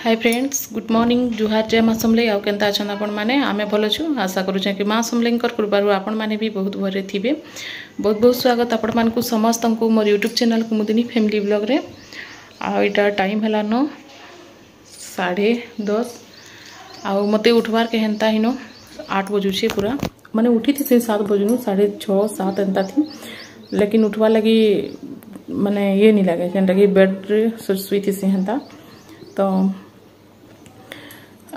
Hi friends good morning जुहार जय माँ समले आउ केन्ता अछन आपण माने आमे भल छु आशा करूछे कि माँ समलेंकर कृपारु आपण माने भी बहुत भरे थिबे। बहुत बहुत स्वागत आपण मानकु समस्त को मोर यूट्यूब चैनल कुमुदिनी फैमिली ब्लॉग रे। आ इटा टाइम हला न 10:30 आउ मते उठवार के हेंता हिनो 8 बजू छे पूरा माने उठी थी 7 बजू 6:30 7 एंता थी लेकिन उठवा लगी माने ये नहीं लगे जेंटा कि बेड रे सुई थी से हेंता। तो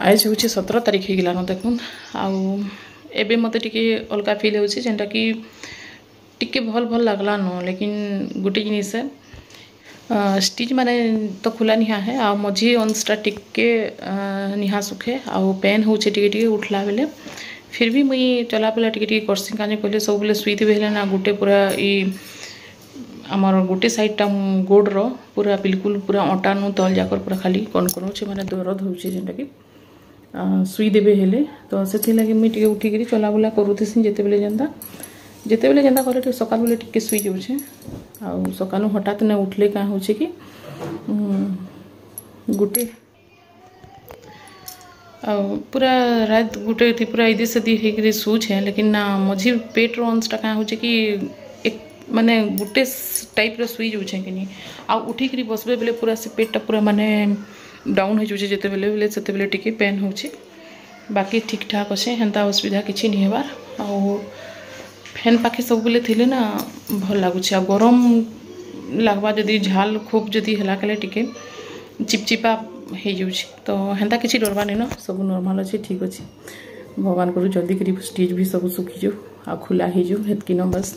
आज हूँ 17 तारीख हो गलान देखुन आबे मत टे अलग फिल हो जेनटा कि टिके भल भल लगला न लेकिन गोटे जिनिस स्टिच माने तो खुला निहा है आ मझी अंशटा टिके निहा सुखे आ पेन हो टे उठला बेले फिर भी मुई चला पेला टे करसी काजे कहले सब बेले सुईथि हेले ना गोटे पूरा ई आमर गोटे साइडटा गोड़ रो पूरा बिल्कुल पूरा अटा नु तल जाकर पूरा खाली कौन करोचे माने दर्द होचे जेनटा कि सुई देबे हेले तो से लगे मुई टिके उठी करी चला बुला करूथि जेते बेले जेंता करे सकाल बेले टिके सुई जाउछे आ सकाल हठात ने उठले का होचे कि गोटे पूरा रात गोटे थी पूरा इदे सदी हेकरे सोच है लेकिन ना मझी पेट रो अंशटा का होचे कि एक माने गोटे टाइप रो सुई जाउछे कि आ उठी करी बसबे बेले पूरा से पेटटा पूरा माने डाउन हो जाउछे जेते बेले सेते बेले टिके पेन होचे बाकी ठीक ठाक अच्छे हेन्ता असुविधा किसी नहीं हेबार आ फैन पाखे सब बेले थिले ना भल लगुच गरम लगवा जदि झाल खूब जदि हला कले टिके चिपचिपा हो जाउछे तो हेन्ता किसी डरवा नहीं न सब नॉर्मल अच्छे ठीक अच्छे भगवान करू जल्दी करी स्टिच भी सब सुखी जाऊ आ खुला हो जाऊ हेतकी न बस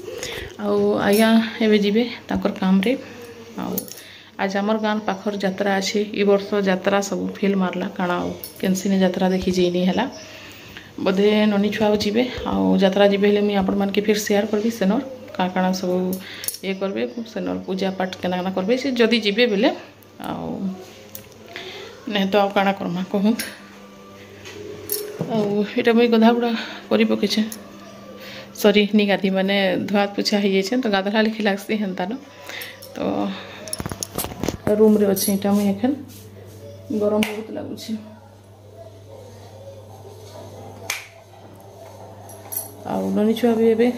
आज्ञा एवं जीवे तांकर काम रे आज आमर गाँव पाखर यात्रा अच्छे ए वर्ष यात्रा सब फेल मारला काଣା केनसिने यात्रा देखी जाइनी है बोधे ननी छुआ जीवे यात्रा जीवे हेले मुझे आपण मानके फिर शेयर करबी सेनर काଣା सब ये करबे सेनर पूजा पाठ केना केना करबे से जदि जीवे बेले नहीं तो काଣା करमा कहूँ आटा मुझे गधा बुड़ा कर पके सरी नी गाधी माने धुआ पोछा हो जाए तो गाधला लिखी लगसी हेन्ता न तो रूम रे अच्छे इटा मुझे एखन गरम बहुत लगुच ननी छुआ भी एबे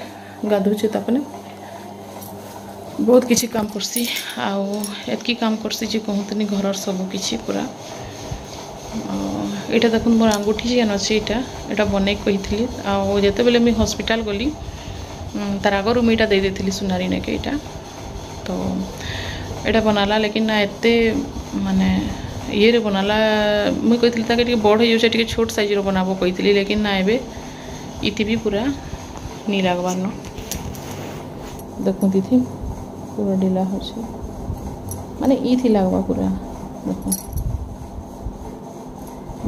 गाधुचे तापने बहुत किसी काम करसी एतकी काम करसी जे कहतनी घर सब किसी पूरा यहाँ देखुन मोर अंगूठी जेन अच्छे यहाँ बनई कही आते बेले मुझे हॉस्पिटल गली तार आग रूम यहाँ दे देती सुनारी ने के यहाँ तो यहाँ बनाला लेकिन ना एते माने ये रे बनाला मुझे कही ताके बड़ हो जाए छोट साइज रो बनाबो कही लेकिन ना एबे इति भी पूरा नी लगवार न देखो दीदी पूरा ढीला हो माने ई थी लगवा पूरा देखो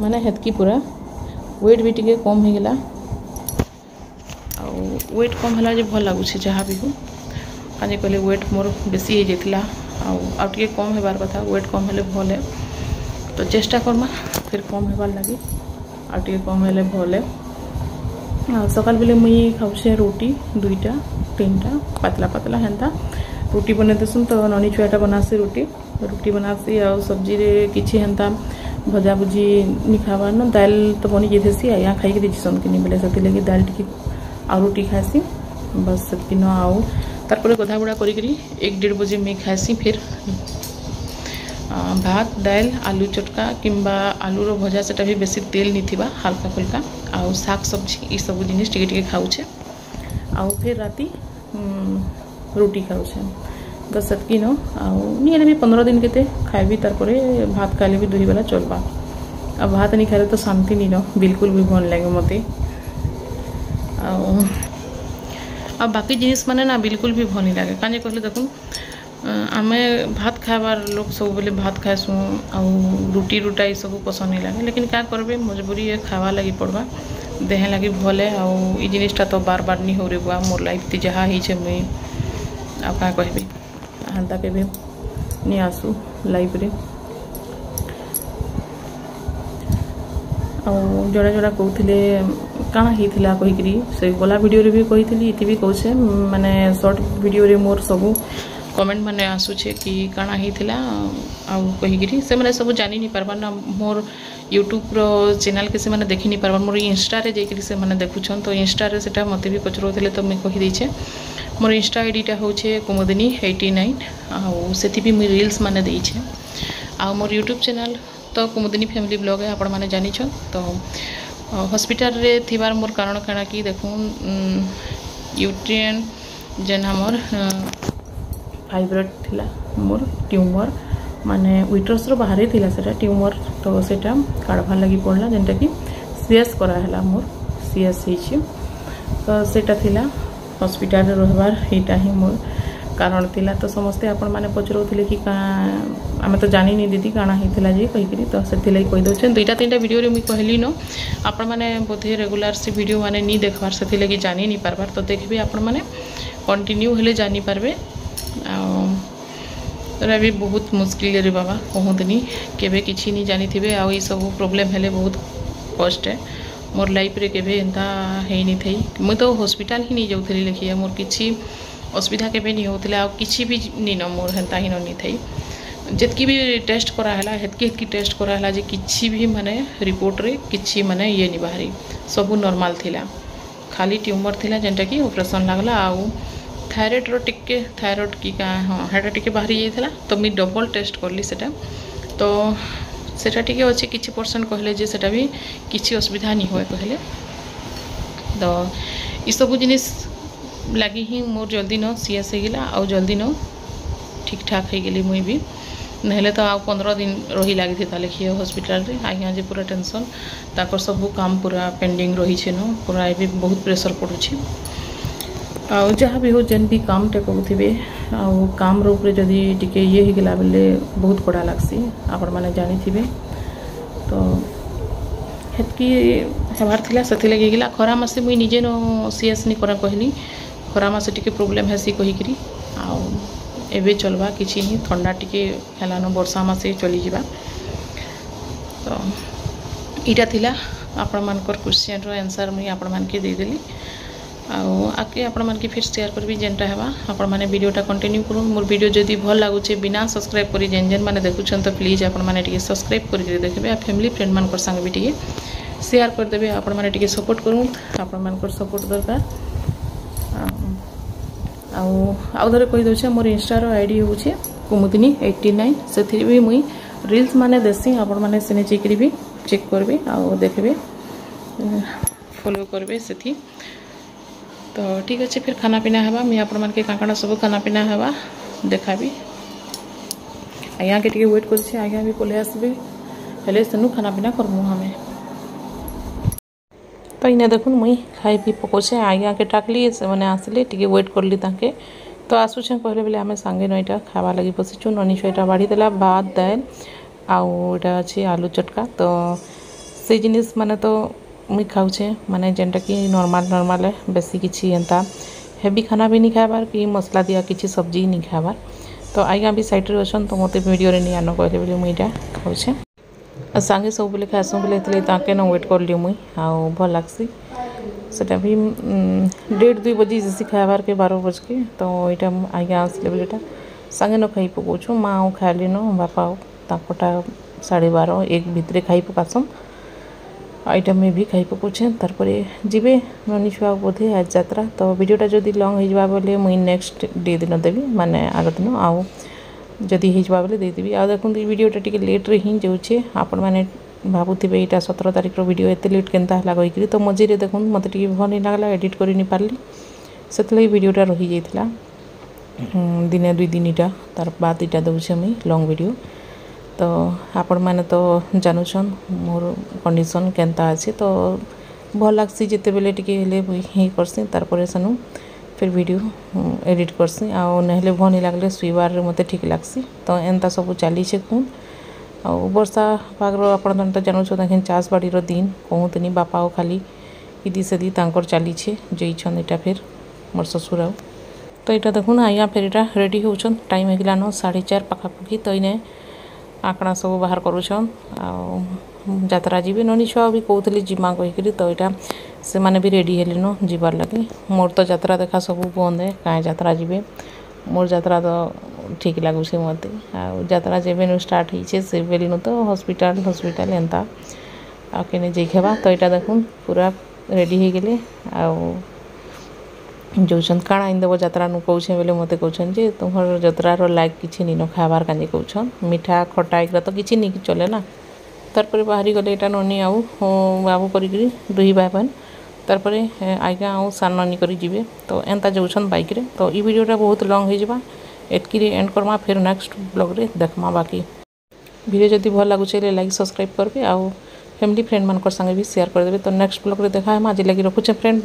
माने हेतकी पूरा वेट भी टिके कम हो गला वेट कम है जे भल लगुच जहाँ भी हो कहे कहले वेट मोर बेसी हो जाता आउ कम होबार कथा वेट कम हेले भल है तो चेष्टा करमा फिर कम होबार लगी आउ कम हेले भल है सकाल बेले मुई खाऊे रोटी 2टा 3टा पतला पतला हेन्ता रोटी बना देसुन तो ननी छुआटा बनासी रोटी बनासी आ सब्जी रे किछि हेन्ता भजा भुजी नहीं खाबार न दाल तो बनी जाइसी यहाँ खाई देसन कि बोले से लगे दाल टी आ रोटी खासी बस से न आउ तार गधा बुड़ा करी 1-1.5 बजे मैं खासी फिर भात दाल आलू चटका किंबा आलूर भजा से भी बेसी तेल नहीं थिबा हल्का फुल्का आउ शाक सब्जी ये सब जिनिस टिके खाऊे आउ फिर राति रोटी खाऊे बस सेतकी न आने भी 15 दिन के खाइबी तार भात खाइले भी 2 बेला चलबा आ भात नहीं खाइले तो शांति नहीं न बिल्कुल भी भल लगे मते आ बाकी जिनिस माने ना बिल्कुल भी भल नहीं लगे कहे कहले देखुन आमे भात खाबार लोग सब बेले भात खाएसु आ रुटी रुटा ये सब पसंद नहीं लगे लेकिन क्या करबे मजबूरी है खावा लगी पड़वा देह लगी भल है आ जिनिसटा तो बार बार नहीं हो रे बुआ मोर लाइफ थी जहाँ ही मुई आ क्या कहबी हेन्ता के नहीं आसू लाइफ रे जोड़ा जोड़ा कहते काଣା होता कहीकि से गला वीडियो रे भी कही इति भी कहे माने शॉर्ट वीडियो रे मोर सबू कमेंट माने आसुचे कि काଣା होता आउ कहीकि से मैंने सब जानी नहीं पार्बार ना मोर यूट्यूब रो चैनल के से मैंने देखी नहीं पार्बार मोर इंस्टा रे जाकि से मैंने देखुछन तो इंस्टा रे सेटा मते भी पचरोले तो मुझे कही देछे मोर इंस्टा आईडीटा होचे कुमुदिनी 89 आउ सेति भी मुझे रील्स माने देछे आ मोर यूट्यूब चैनल तो कुमुदिनी फैमिली ब्लॉग है आपण माने जानी छन तो हॉस्पिटल रे थिबार मोर कारण काଣା कि देखून यूट्रियन जेन हमर फाइब्रॉइड थिला मोर ट्यूमर माने उइट्रस रो बाहर थिला सेटा ट्यूमर तो सेटा काढवा लगी पड़ला जेनटा कि सीएस करा हला मोर सीएस हिची तो सेटा थिला हॉस्पिटल रे रहबार एटा ही मोर कारण थिला तो समस्ते आपण माने पचरौथिले कि आमे तो जानी नहीं दीदी काଣା हिथिला जे कहिकरी तो सेथिले कहि दोछन दुईटा तीनटा वीडियो रे मु कहली न आपण माने बोधे रेगुलर से वीडियो माने नी देखबार सेथिले कि जानी नहीं पारबार तो देखबे आपण माने कंटिन्यू हेले जानी पारबे तो भी बहुत मुश्किल रे बाबा कहतनी केबे किछि नहीं जानी थिबे आ ई सब प्रॉब्लम हेले बहुत कष्ट है मोर लाइफ रे केबे एंता हे नहीं थई मु तो हॉस्पिटल ही नहीं जाउथली लेखिए मोर किछि असुविधा केबे नहीं होतले आ किछि भी नहीं न मोर हेंता ही नहीं थई जितकी भी टेस्ट करा हला हेतकी टेस्ट करा हला जे किछि भी माने रिपोर्ट रे किछि माने ये नहीं बाहरी सब नॉर्मल थिला खाली ट्यूमर थिला जेंटा कि ऑपरेशन लागला आ थायराइड रो टिके थायराइड की का हाँ हेटा टिके बाहरी जाइथिला तो मी डबल टेस्ट करली सेटा तो सेटा टिके अछि किछि परसेंट कहले जे सेटा भी किछि असुविधा नहीं होय कहले तो ई सब जिनिस लगी ही मोर जल्दी न सीएस हो गला आ जल्दी न ठीक ठाक हो गली मुई भी नहले तो आ 15 दिन रही लगी था लिखिए हॉस्पिटल रे आज्ञा जे पूरा टेंशन ताकर सब काम पूरा पेंडिंग रही छे न पूरा भी बहुत प्रेशर पड़ुछि आ जहाँ भी हो जेन भी काम टे करूथिबे आ काम रूप रे जदी टिके ये हो गला बेले बहुत कड़ा लागसी आपण माने जानी थिबे तो हेतकी हेबार थिला सथि लगी गला खरा मासे मुई निजे न सीएस नि करा कहली खरा मासे टिके प्रॉब्लम हेसी कहिकरी आ एबे चलबा किछि नहीं ठंडा टिके हेलान वर्षा मासे चली जिबा तो इटा थिला आपण मानकर क्वेश्चन रो आंसर मुई आपण मान के दे देली आके आपण मान के फिर शेयर करबी जेनटा हेबा आपण माने वीडियोटा कंटिन्यू करू मोर वीडियो जदी भल लागुचे बिना सब्सक्राइब करी जेन जेन माने देखुछन तो प्लीज आपण माने टिके सब्सक्राइब करी देखबे आ फैमिली फ्रेंड मान कर संग भी टिके शेयर कर देबे आपण माने टिके सपोर्ट करू आपण मान कर सपोर्ट दरकार आउ धरे कहि दोछे मोर इंस्टा रो आईडी होछे कुमुदिनी 89 सेथि भी मुई रील्स माने देसी आपण माने सेने चेकरी भी चेक करबे आ देखबे फॉलो करबे सेथि तो ठीक अच्छे फिर खाना पीना हवा मैं आपण मान के काकाना सब खाना पीना हवा देखाबी आज्ञा के टिके वेट कर आज्ञा भी पले आसबे हेले सेनु खाना पीना करमु हमें तो इने देखुन मुई खाई भी पकोछे आज्ञा के टाकली से माने आसले टिके वेट करली ताके तो आसुछे कहले बेले आमे संगे नइटा खावा लागि बसिछु ननी छयटा बाड़ी देला भात दाल आउ एटा अछि आलू चटका तो से जिनिस माने तो मुई खाऊे माने जेनटा कि नॉर्मल है बेसी किछि एंता हेवी खाना भी नहीं खाबार कि मसला दिया किछि सब्जी नहीं खाबार तो आज्ञा भी साइड रे अछन तो मते वीडियो रे नहीं आनो कहले बेले मुईटा खाऊे आ संगे सब बेले खासो बेले तले ताके न वेट कर लियो मुई आ भल लागसी सेटा भी 1:30-2 बजे जैसे खाबार के 12 बज के तो एटा आज्ञा आसले बेलेटा संगे न खाई पकोछु माँ खाली न बापा ताकोटा 12:30-1 भितरे खाई पकासम आइटम में भी खाई पकोछे तारपरे जीवे ननी छुआ बोधे आज यात्रा तो वीडियोटा जदि लॉन्ग हो जाबा बोले मुई नेक्स्ट डे दिन देबी माने आग दिन आउ जदि हो जाबा बोले दे देबी आ देखुन वीडियोटा टिके लेट रे ही जाउछे आपण माने भाबुथिबे एटा 17 तारिख रो वीडियो एते लेट केनता हला कहिकरी तो मझे रे देखुन मते टिके भल नहीं लागला एडिट करि नि पारली सेतले वीडियोटा रही जाइथिला दिने 2 दिनटा तार बाद इटा दउछे मुई लॉन्ग वीडियो तो आपण माने तो जानूछन मोर कंडीशन केनता अछि तो भल लागसी जेते बेले टिके हेले ही करसी तार परे सनु फिर वीडियो एडिट करसी आ नहले भनी लागले सुइबार रे मते ठीक लागसी तो एंता सब चली छे कोन आ वर्षा पागर आपण तो जानूछ देखिन चास बाड़ी रो दिन कहतनी बापा ओ खाली इदी सदी तांकर चली छे जइछन एटा फिर मोर ससुर तो एटा देखुन आया फिर एटा रेडी होछन टाइम हेगला न 4:30 पाखापाखि तो इने आकड़ा सब बाहर करूछन आ यात्रा जीवे ननी छुआ भी कहतली जिमा कहिकरी तो एटा से माने भी रेडी हेले न जीवार लगे मोर तो यात्रा देखा सब बंद है काए यात्रा जीवे मोर यात्रा तो ठीक लगुचे मत यात्रा जेबे स्टार्ट होइछे से बेली तो हॉस्पिटल एंता आके जेखेबा तो यहाँ देखुन पूरा रेडी हो गले जोन काଣା इंदेव यात्रा नु कौन बोले मत कौन जे तुम्हार यात्रार लायक किसी नी न खाबार काजे कौन मीठा खटा एक तो किसी नहीं चले ना तार बाहरी गले यहाँ ननी आउ बाबू कर दुई भाई बहन तार आज्ञा आउ सान नानी कर जीवे तो एंता जाऊन बाइक रे तो ये वीडियोटा बहुत लॉन्ग हो जावा एटकी एंड करमा फिर नेक्स्ट ब्लॉग रे देखमा बाकी वीडियो जदि भल लगुचे लाइक सब्सक्राइब करबे आउ फैमिली फ्रेंड मान संगे भी शेयर करदेवे तो नेक्स्ट ब्लॉग रे देखा है आज लगी रखुचे फ्रेंड।